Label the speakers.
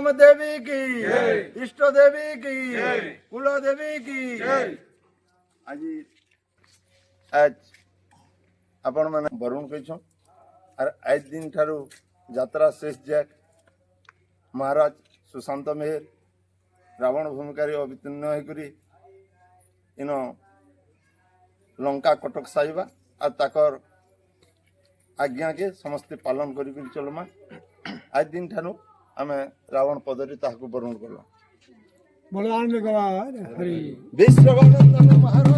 Speaker 1: ग्राम देवी की इष्ट देवी की कुल देवी की आज आज आपण मैंने वरुण कह और आज दिन ठारू यात्रा शेष जाए महाराज सुशांत मेहर रावण भूमिकार अवतीर्ण होकर इन लंका कटक साहिबा और ताकर आज्ञा के समस्ते पालन कर चलमा आज दिन ठानु आम रावण पदरी ताकू वरुण कला विश्व महाराज